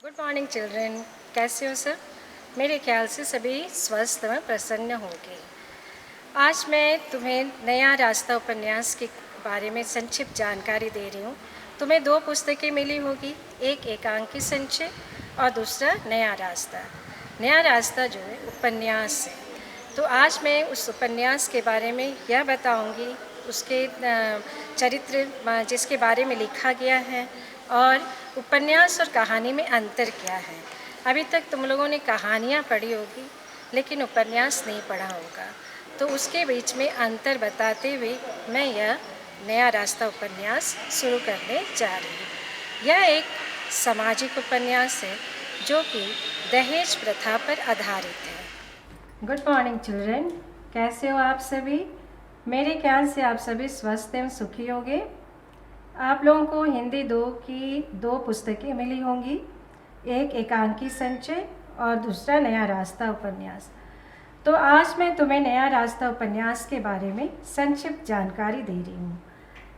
Good morning children. कैसे हो सब? मेरे ख्याल से सभी स्वस्थ व प्रसन्न होंगे। आज मैं तुम्हें नया रास्ता उपन्यास के बारे में संक्षिप्त जानकारी दे रही हूँ। तुम्हें दो पुस्तकें मिली होगी, एक एकांकी संचय और दूसरा नया रास्ता। नया रास्ता जो है उपन्यास है। तो आज मैं उस उपन्यास के बारे में यह बताऊंगी, उसके चरित्र जिसके बारे में लिखा गया है और उपन्यास और कहानी में अंतर क्या है। अभी तक तुम लोगों ने कहानियाँ पढ़ी होगी लेकिन उपन्यास नहीं पढ़ा होगा, तो उसके बीच में अंतर बताते हुए मैं यह नया रास्ता उपन्यास शुरू करने जा रही हूँ। यह एक सामाजिक उपन्यास है जो कि दहेज प्रथा पर आधारित है। गुड मॉर्निंग चिल्ड्रन, कैसे हो आप सभी? मेरे ख्याल से आप सभी स्वस्थ एवं सुखी होंगे। आप लोगों को हिंदी 2 की 2 पुस्तकें मिली होंगी, एक एकांकी संचय और दूसरा नया रास्ता उपन्यास। तो आज मैं तुम्हें नया रास्ता उपन्यास के बारे में संक्षिप्त जानकारी दे रही हूँ।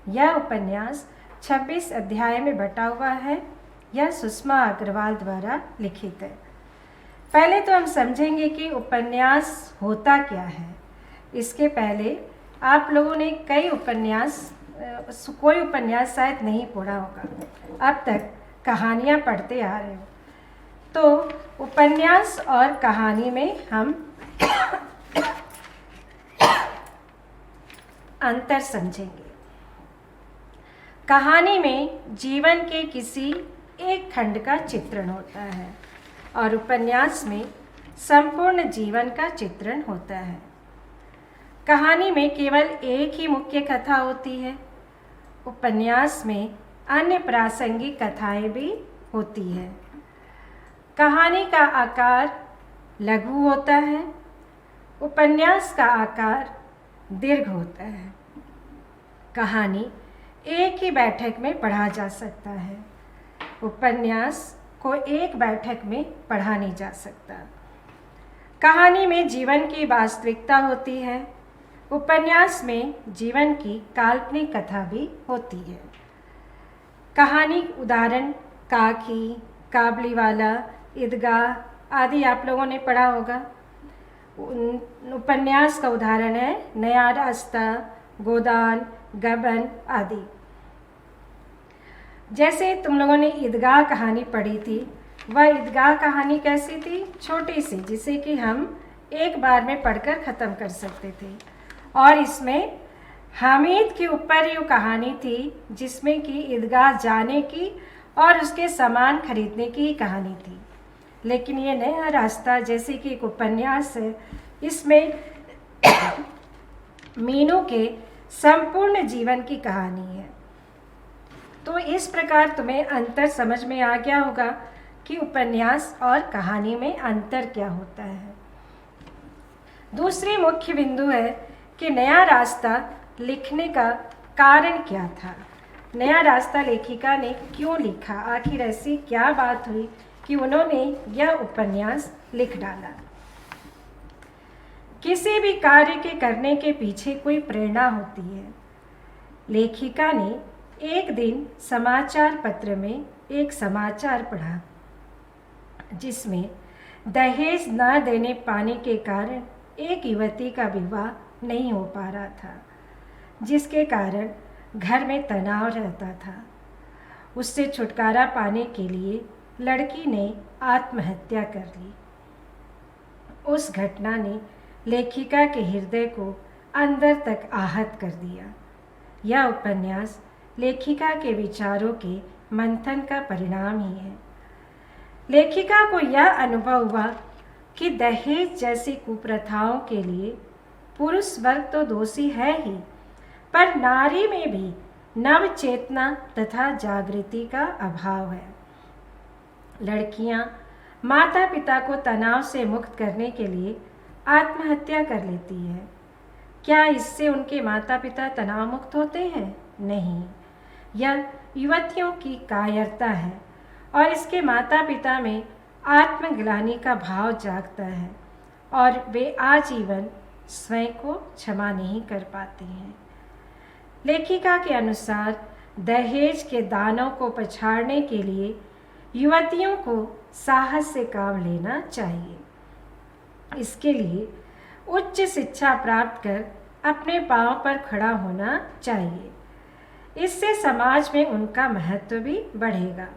यह उपन्यास 26 अध्याय में बटा हुआ है। यह सुषमा अग्रवाल द्वारा लिखित है। पहले तो हम समझेंगे कि उपन्यास होता क्या है। इसके पहले आप लोगों ने कोई उपन्यास शायद नहीं पढ़ा होगा, अब तक कहानियाँ पढ़ते आ रहे हो। तो उपन्यास और कहानी में हम अंतर समझेंगे। कहानी में जीवन के किसी एक खंड का चित्रण होता है और उपन्यास में संपूर्ण जीवन का चित्रण होता है। कहानी में केवल एक ही मुख्य कथा होती है। उपन्यास में अन्य प्रासंगिक कथाएं भी होती है। कहानी का आकार लघु होता है, उपन्यास का आकार दीर्घ होता है। कहानी एक ही बैठक में पढ़ा जा सकता है, उपन्यास को एक बैठक में पढ़ा नहीं जा सकता। कहानी में जीवन की वास्तविकता होती है, उपन्यास में जीवन की काल्पनिक कथा भी होती है। कहानी उदाहरण काकी, काबलीवाला, ईदगाह आदि आप लोगों ने पढ़ा होगा। उपन्यास का उदाहरण है नया रास्ता, गोदान, गबन आदि। जैसे तुम लोगों ने ईदगाह कहानी पढ़ी थी, वह ईदगाह कहानी कैसी थी? छोटी सी, जिसे कि हम एक बार में पढ़कर ख़त्म कर सकते थे। और इसमें हामिद के ऊपर ये कहानी थी जिसमें कि ईदगाह जाने की और उसके सामान खरीदने की ही कहानी थी। लेकिन ये नया रास्ता जैसे कि एक उपन्यास है, इसमें मीनू के संपूर्ण जीवन की कहानी है। तो इस प्रकार तुम्हें अंतर समझ में आ गया होगा कि उपन्यास और कहानी में अंतर क्या होता है। दूसरी मुख्य बिंदु है कि नया रास्ता लिखने का कारण क्या था। नया रास्ता लेखिका ने क्यों लिखा? आखिर ऐसी क्या बात हुई कि उन्होंने यह उपन्यास लिख डाला? किसी भी कार्य के करने के पीछे कोई प्रेरणा होती है। लेखिका ने एक दिन समाचार पत्र में एक समाचार पढ़ा जिसमें दहेज न देने पाने के कारण एक युवती का विवाह नहीं हो पा रहा था, जिसके कारण घर में तनाव रहता था। उससे छुटकारा पाने के लिए लड़की ने आत्महत्या कर ली। उस घटना ने लेखिका के हृदय को अंदर तक आहत कर दिया। यह उपन्यास लेखिका के विचारों के मंथन का परिणाम ही है। लेखिका को यह अनुभव हुआ कि दहेज जैसी कुप्रथाओं के लिए पुरुष वर्ग तो दोषी है ही, पर नारी में भी नव चेतना तथा जागृति का अभाव है। लड़कियां माता पिता को तनाव से मुक्त करने के लिए आत्महत्या कर लेती है। क्या इससे उनके माता पिता तनाव मुक्त होते हैं? नहीं, यह युवतियों की कायरता है और इसके माता पिता में आत्मग्लानि का भाव जागता है और वे आजीवन स्वयं को क्षमा नहीं कर पाते हैं। लेखिका के अनुसार दहेज के दानों को पछाड़ने के लिए युवतियों को साहस से काम लेना चाहिए। इसके लिए उच्च शिक्षा प्राप्त कर अपने पांव पर खड़ा होना चाहिए। इससे समाज में उनका महत्व भी बढ़ेगा।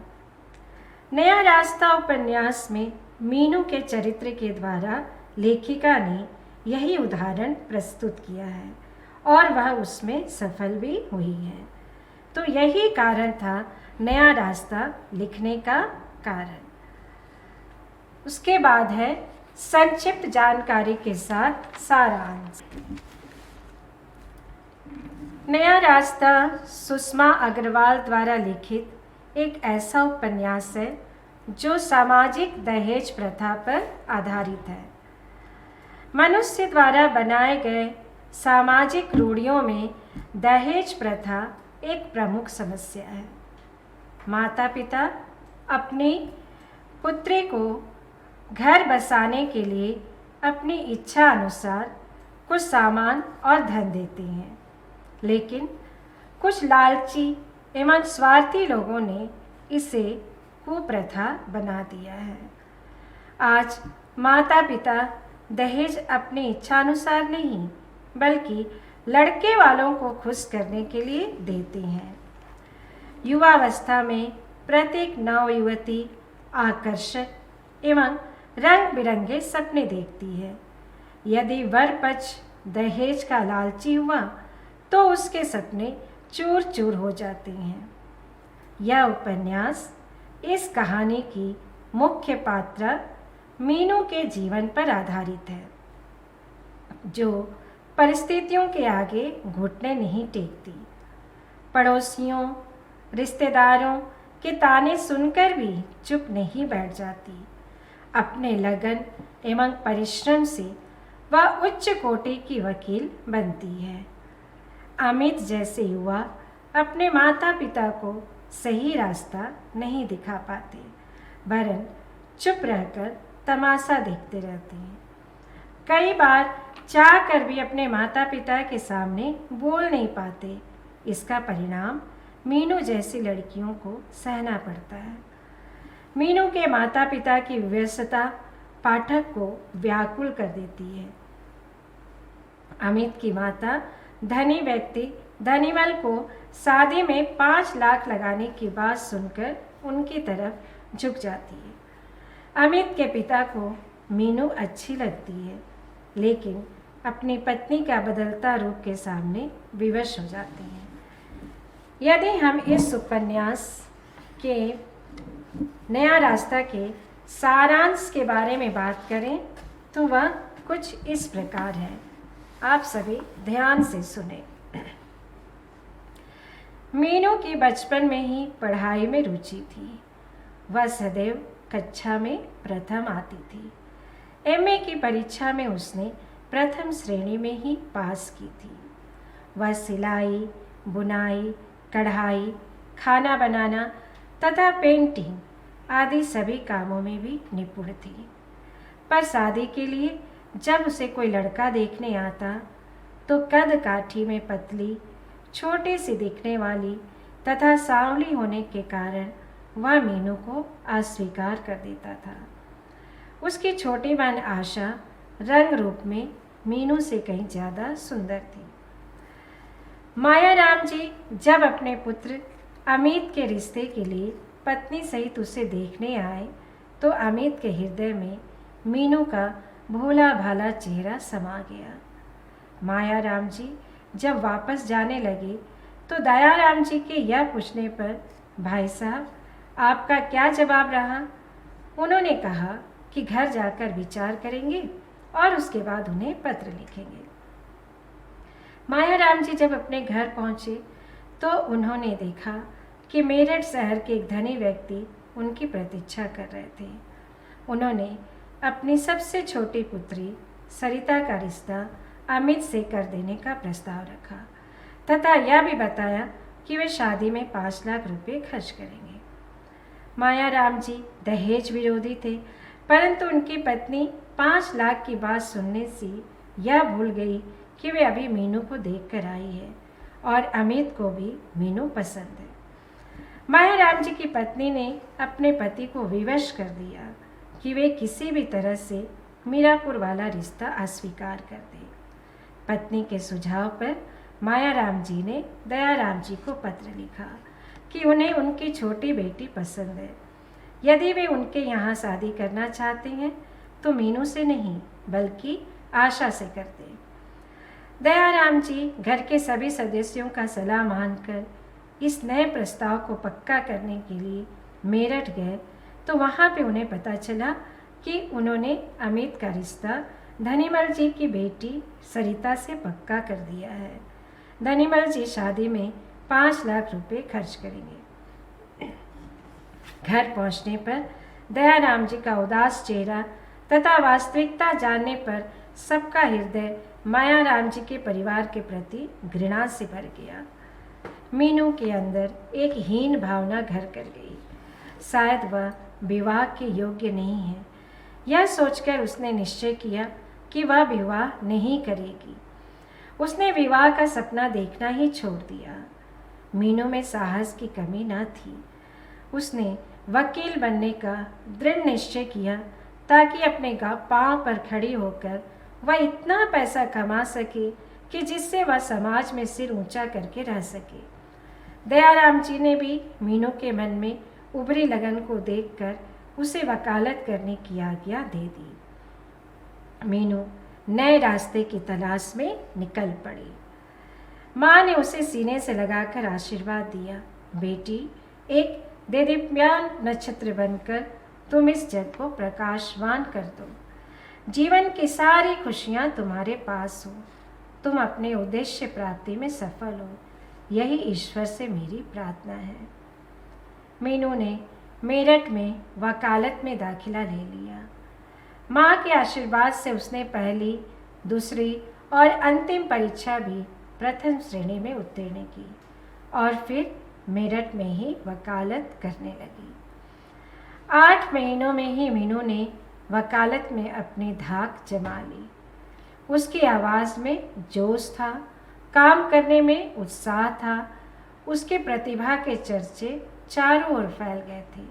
नया रास्ता उपन्यास में मीनू के चरित्र के द्वारा लेखिका ने यही उदाहरण प्रस्तुत किया है और वह उसमें सफल भी हुई है। तो यही कारण था नया रास्ता लिखने का कारण। उसके बाद है संक्षिप्त जानकारी के साथ सारांश। नया रास्ता सुषमा अग्रवाल द्वारा लिखित एक ऐसा उपन्यास है जो सामाजिक दहेज प्रथा पर आधारित है। मनुष्य द्वारा बनाए गए सामाजिक रूढ़ियों में दहेज प्रथा एक प्रमुख समस्या है। माता पिता अपनी पुत्री को घर बसाने के लिए अपनी इच्छा अनुसार कुछ सामान और धन देते हैं, लेकिन कुछ लालची एवं स्वार्थी लोगों ने इसे कुप्रथा बना दिया है। आज माता पिता दहेज अपनी इच्छानुसार नहीं बल्कि लड़के वालों को खुश करने के लिए देते हैं। युवावस्था में प्रत्येक नव युवती आकर्षक एवं रंग बिरंगे सपने देखती है। यदि वर पक्ष दहेज का लालची हुआ तो उसके सपने चूर चूर हो जाते हैं। यह उपन्यास इस कहानी की मुख्य पात्र मीनू के जीवन पर आधारित है, जो परिस्थितियों के आगे घुटने नहीं टेकती। पड़ोसियों रिश्तेदारों के ताने सुनकर भी चुप नहीं बैठ जाती। अपने लगन एवं परिश्रम से वह उच्च कोटि की वकील बनती है। अमित जैसे युवा अपने माता पिता को सही रास्ता नहीं दिखा पाते, वरन चुप रहकर तमाशा देखते रहते हैं। कई बार चाह कर भी अपने माता पिता के सामने बोल नहीं पाते। इसका परिणाम मीनू जैसी लड़कियों को सहना पड़ता है। मीनू के माता पिता की व्यस्तता पाठक को व्याकुल कर देती है। अमित की माता धनी व्यक्ति धनीमल को शादी में 5 लाख लगाने की बात सुनकर उनकी तरफ झुक जाती है। अमित के पिता को मीनू अच्छी लगती है, लेकिन अपनी पत्नी का बदलता रूप के सामने विवश हो जाती हैं। यदि हम इस उपन्यास के नया रास्ता के सारांश के बारे में बात करें तो वह कुछ इस प्रकार है। आप सभी ध्यान से सुने। मीनू की बचपन में ही पढ़ाई में रुचि थी। वह सदैव कक्षा में प्रथम आती थी। एमए की परीक्षा में उसने प्रथम श्रेणी में ही पास की थी। वह सिलाई, बुनाई, कढ़ाई, खाना बनाना तथा पेंटिंग आदि सभी कामों में भी निपुण थी। पर शादी के लिए जब उसे कोई लड़का देखने आता तो कद काठी में पतली, छोटी सी दिखने वाली तथा सांवली होने के कारण वह मीनू को अस्वीकार कर देता था। उसकी छोटी बहन आशा रंग रूप में मीनू से कहीं ज़्यादा सुंदर थी। मायाराम जी जब अपने पुत्र अमित के रिश्ते के लिए पत्नी सहित उसे देखने आए तो अमित के हृदय में मीनू का भोला भाला चेहरा समा गया। मायाराम जी जब वापस जाने लगे तो दयाराम जी के यह पूछने पर, भाई साहब आपका क्या जवाब रहा? उन्होंने कहा कि घर जाकर विचार करेंगे और उसके बाद उन्हें पत्र लिखेंगे। मायाराम जी जब अपने घर पहुंचे तो उन्होंने देखा कि मेरठ शहर के एक धनी व्यक्ति उनकी प्रतीक्षा कर रहे थे। उन्होंने अपनी सबसे छोटी पुत्री सरिता का रिश्ता अमित से कर देने का प्रस्ताव रखा तथा यह भी बताया कि वे शादी में 5 लाख रुपए खर्च करेंगे। मायाराम जी दहेज विरोधी थे, परंतु उनकी पत्नी 5 लाख की बात सुनने से यह भूल गई कि वे अभी मीनू को देख कर आई है और अमित को भी मीनू पसंद है। मायाराम जी की पत्नी ने अपने पति को विवश कर दिया कि वे किसी भी तरह से मीरापुर वाला रिश्ता अस्वीकार कर दें। पत्नी के सुझाव पर मायाराम जी ने दयाराम जी को पत्र लिखा कि उन्हें उनकी छोटी बेटी पसंद है। यदि वे उनके यहाँ शादी करना चाहते हैं तो मीनू से नहीं बल्कि आशा से करते। दयाराम जी घर के सभी सदस्यों का सलाह मानकर इस नए प्रस्ताव को पक्का करने के लिए मेरठ गए तो वहाँ पे उन्हें पता चला कि उन्होंने अमित का रिश्ता धनीमल जी की बेटी सरिता से पक्का कर दिया है। धनीमल जी शादी में 5 लाख रुपए खर्च करेंगे। घर पहुंचने पर दयाराम जी का उदास चेहरा तथा वास्तविकता जानने पर सबका हृदय मायाराम जी के परिवार के प्रति घृणा से भर गया। मीनू के अंदर एक हीन भावना घर कर गई। शायद वह विवाह के योग्य नहीं है। यह सोचकर उसने निश्चय किया कि वह विवाह नहीं करेगी। उसने विवाह का सपना देखना ही छोड़ दिया। मीनू में साहस की कमी न थी। उसने वकील बनने का दृढ़ निश्चय किया ताकि अपने पांव पर खड़ी होकर वह इतना पैसा कमा सके कि जिससे वह समाज में सिर ऊंचा करके रह सके। दयाराम जी ने भी मीनू के मन में उभरी लगन को देखकर उसे वकालत करने की आज्ञा दे दी। मीनू नए रास्ते की तलाश में निकल पड़ी। माँ ने उसे सीने से लगाकर आशीर्वाद दिया, बेटी, एक देदीप्यमान नक्षत्र बनकर तुम इस जग को प्रकाशवान कर दो। जीवन की सारी खुशियाँ तुम्हारे पास हो। तुम अपने उद्देश्य प्राप्ति में सफल हो। यही ईश्वर से मेरी प्रार्थना है। मीनू ने मेरठ में वकालत में दाखिला ले लिया। माँ के आशीर्वाद से उसने पहली, दूसरी और अंतिम परीक्षा भी प्रथम श्रेणी में उत्तीर्ण की और फिर मेरठ में ही वकालत करने लगी। 8 महीनों में ही मीनू ने वकालत में अपनी धाक जमा ली। उसकी आवाज़ में जोश था, काम करने में उत्साह था। उसकी प्रतिभा के चर्चे चारों ओर फैल गए थे।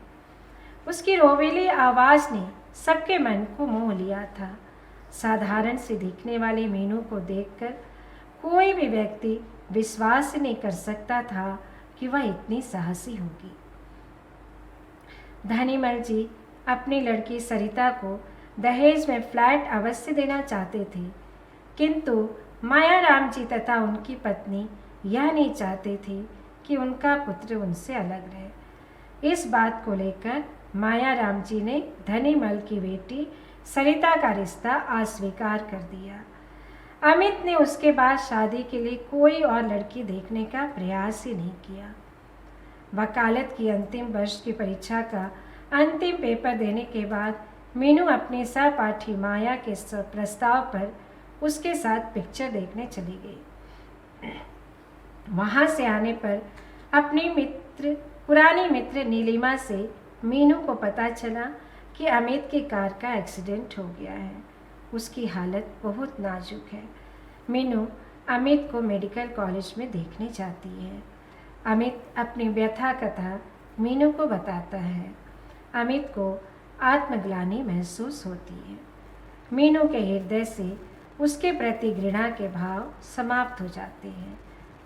उसकी रोवीली आवाज़ ने सबके मन को मोह लिया था। साधारण से दिखने वाली मीनू को देखकर कोई भी व्यक्ति विश्वास नहीं कर सकता था कि वह इतनी साहसी होगी। धनीमल जी अपनी लड़की सरिता को दहेज में फ्लैट अवश्य देना चाहते थे, किंतु मायाराम जी तथा उनकी पत्नी यह नहीं चाहते थे कि उनका पुत्र उनसे अलग रहे। इस बात को लेकर मायाराम जी ने धनीमल की बेटी सरिता का रिश्ता अस्वीकार कर दिया। अमित ने उसके बाद शादी के लिए कोई और लड़की देखने का प्रयास ही नहीं किया। वकालत की अंतिम वर्ष की परीक्षा का अंतिम पेपर देने के बाद मीनू अपनी सहपाठी माया के प्रस्ताव पर उसके साथ पिक्चर देखने चली गई। वहाँ से आने पर अपनी पुरानी मित्र नीलिमा से मीनू को पता चला कि अमित की कार का एक्सीडेंट हो गया है। उसकी हालत बहुत नाजुक है। मीनू अमित को मेडिकल कॉलेज में देखने जाती है। अमित अपनी व्यथा कथा मीनू को बताता है। अमित को आत्मग्लानि महसूस होती है। मीनू के हृदय से उसके प्रति घृणा के भाव समाप्त हो जाते हैं।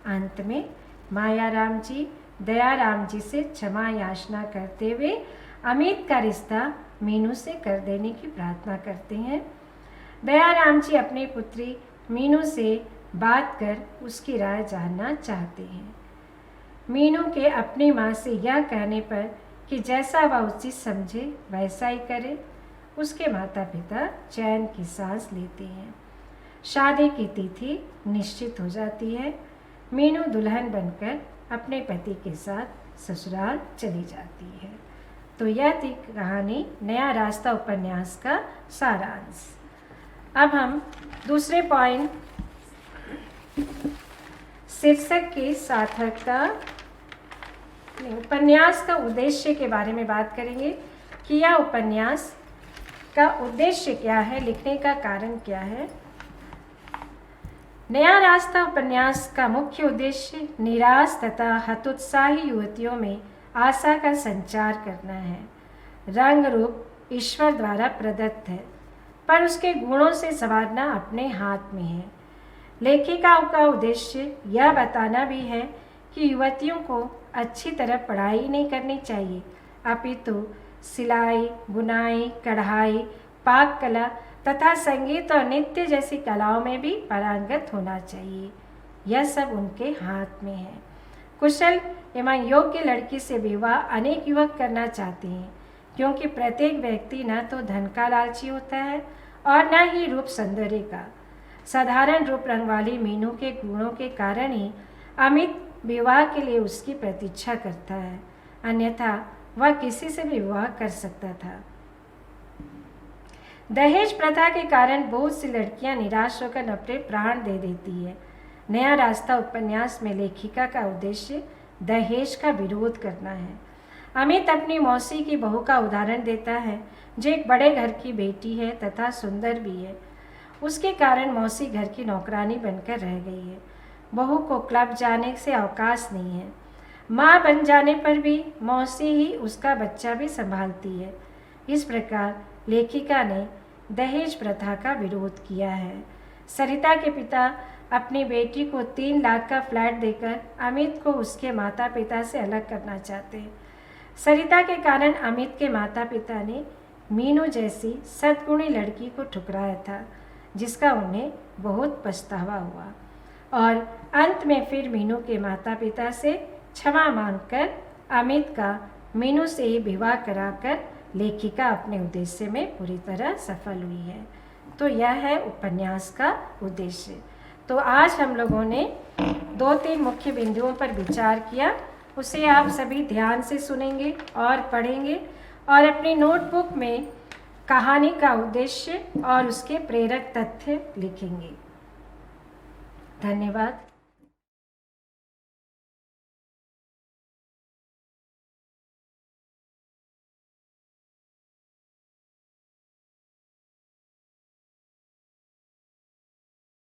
अंत में मायाराम जी दयाराम जी से क्षमा याचना करते हुए अमित का रिश्ता मीनू से कर देने की प्रार्थना करते हैं। दयाराम जी अपनी पुत्री मीनू से बात कर उसकी राय जानना चाहते हैं। मीनू के अपनी माँ से यह कहने पर कि जैसा वह उचित समझे वैसा ही करे, उसके माता पिता चैन की सांस लेते हैं। शादी की तिथि निश्चित हो जाती है। मीनू दुल्हन बनकर अपने पति के साथ ससुराल चली जाती है। तो यह थी कहानी नया रास्ता उपन्यास का सारांश। अब हम दूसरे पॉइंट शीर्षक की सार्थकता उपन्यास का उद्देश्य के बारे में बात करेंगे कि यह उपन्यास का उद्देश्य क्या है, लिखने का कारण क्या है। नया रास्ता उपन्यास का मुख्य उद्देश्य निराश तथा हतोत्साही युवतियों में आशा का संचार करना है। रंग रूप ईश्वर द्वारा प्रदत्त है, पर उसके गुणों से संवारना अपने हाथ में है। लेखिकाओं का उद्देश्य यह बताना भी है कि युवतियों को अच्छी तरह पढ़ाई नहीं करनी चाहिए, अपितु सिलाई, बुनाई, कढ़ाई, पाक कला तथा संगीत और नृत्य जैसी कलाओं में भी पारंगत होना चाहिए। यह सब उनके हाथ में है। कुशल एवं योग्य लड़की से विवाह अनेक युवक करना चाहते हैं, क्योंकि प्रत्येक व्यक्ति न तो धन का लालची होता है और न ही रूप सौंदर्य का। साधारण रूप रंग वाली मीनू के गुणों के कारण ही अमित विवाह के लिए उसकी प्रतीक्षा करता है, अन्यथा वह किसी से भी विवाह कर सकता था। दहेज प्रथा के कारण बहुत सी लड़कियां निराश होकर अपने प्राण दे देती है। नया रास्ता उपन्यास में लेखिका का उद्देश्य दहेज का विरोध करना है। अमित अपनी मौसी की बहू का उदाहरण देता है, जो एक बड़े घर की बेटी है तथा सुंदर भी है। उसके कारण मौसी घर की नौकरानी बनकर रह गई है। बहू को क्लब जाने से अवकाश नहीं है। माँ बन जाने पर भी मौसी ही उसका बच्चा भी संभालती है। इस प्रकार लेखिका ने दहेज प्रथा का विरोध किया है। सरिता के पिता अपनी बेटी को 3 लाख का फ्लैट देकर अमित को उसके माता पिता से अलग करना चाहते हैं। सरिता के कारण अमित के माता पिता ने मीनू जैसी सद्गुणी लड़की को ठुकराया था, जिसका उन्हें बहुत पछतावा हुआ और अंत में फिर मीनू के माता पिता से क्षमा मांगकर अमित का मीनू से ही विवाह कराकर लेखिका अपने उद्देश्य में पूरी तरह सफल हुई है। तो यह है उपन्यास का उद्देश्य। तो आज हम लोगों ने 2-3 मुख्य बिंदुओं पर विचार किया, उसे आप सभी ध्यान से सुनेंगे और पढ़ेंगे और अपनी नोटबुक में कहानी का उद्देश्य और उसके प्रेरक तथ्य लिखेंगे। धन्यवाद।